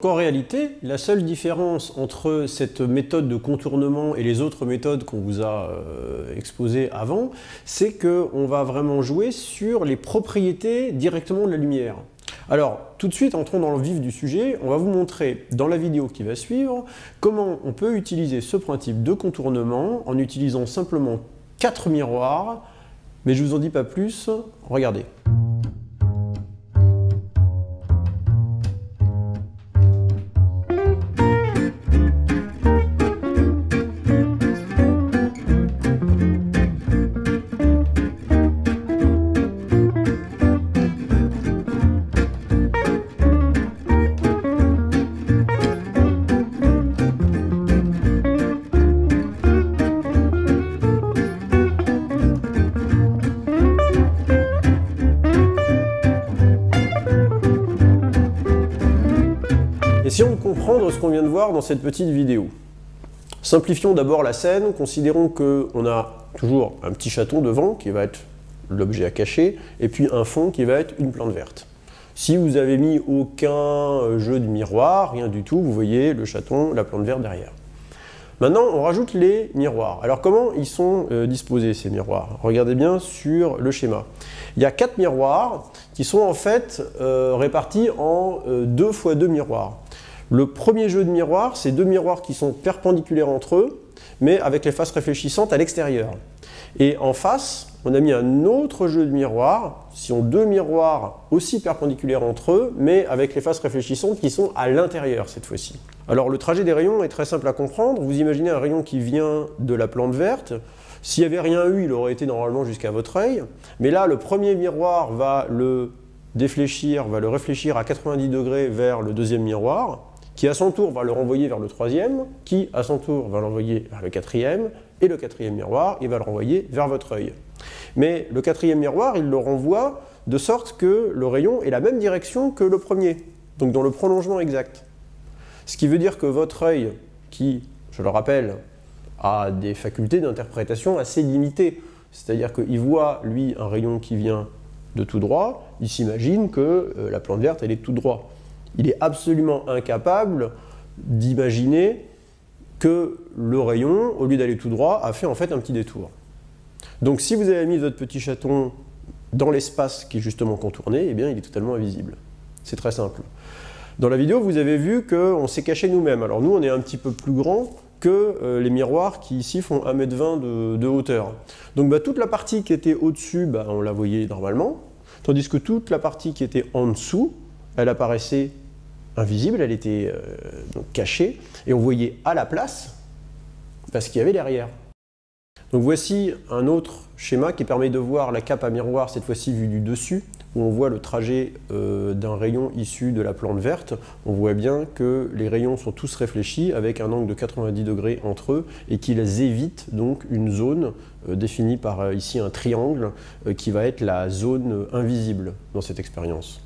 En réalité, la seule différence entre cette méthode de contournement et les autres méthodes qu'on vous a exposées avant, c'est qu'on va vraiment jouer sur les propriétés directement de la lumière. Alors, tout de suite, entrons dans le vif du sujet, on va vous montrer dans la vidéo qui va suivre comment on peut utiliser ce principe de contournement en utilisant simplement 4 miroirs, mais je ne vous en dis pas plus, regardez. Essayons de comprendre ce qu'on vient de voir dans cette petite vidéo. Simplifions d'abord la scène, considérons qu'on a toujours un petit chaton devant qui va être l'objet à cacher, et puis un fond qui va être une plante verte. Si vous avez mis aucun jeu de miroir, rien du tout, vous voyez le chaton, la plante verte derrière. Maintenant, on rajoute les miroirs. Alors comment ils sont disposés ces miroirs? Regardez bien sur le schéma. Il y a 4 miroirs qui sont en fait répartis en 2 x 2 miroirs. Le premier jeu de miroirs, c'est 2 miroirs qui sont perpendiculaires entre eux, mais avec les faces réfléchissantes à l'extérieur. Et en face, on a mis un autre jeu de miroirs, qui sont 2 miroirs aussi perpendiculaires entre eux, mais avec les faces réfléchissantes qui sont à l'intérieur cette fois-ci. Alors le trajet des rayons est très simple à comprendre. Vous imaginez un rayon qui vient de la plante verte. S'il n'y avait rien eu, il aurait été normalement jusqu'à votre œil. Mais là, le premier miroir va le défléchir, va le réfléchir à 90 degrés vers le deuxième miroir, qui à son tour va le renvoyer vers le troisième, qui à son tour va l'envoyer vers le quatrième, et le quatrième miroir, il va le renvoyer vers votre œil. Mais le quatrième miroir, il le renvoie de sorte que le rayon ait la même direction que le premier, donc dans le prolongement exact. Ce qui veut dire que votre œil, qui, je le rappelle, a des facultés d'interprétation assez limitées, c'est-à-dire qu'il voit, lui, un rayon qui vient de tout droit, il s'imagine que la plante verte, elle est de tout droit. Il est absolument incapable d'imaginer que le rayon, au lieu d'aller tout droit, a fait en fait un petit détour. Donc si vous avez mis votre petit chaton dans l'espace qui est justement contourné, eh bien il est totalement invisible. C'est très simple. Dans la vidéo, vous avez vu qu'on s'est caché nous-mêmes. Alors nous, on est un petit peu plus grand que les miroirs qui ici font 1,20 m de hauteur. Donc toute la partie qui était au-dessus, on la voyait normalement, tandis que toute la partie qui était en dessous, elle apparaissait invisible, elle était donc cachée, et on voyait à la place parce qu'il y avait derrière. Donc voici un autre schéma qui permet de voir la cape à miroir, cette fois-ci vue du dessus, où on voit le trajet d'un rayon issu de la plante verte. On voit bien que les rayons sont tous réfléchis avec un angle de 90 degrés entre eux et qu'ils évitent donc une zone définie par ici un triangle qui va être la zone invisible dans cette expérience.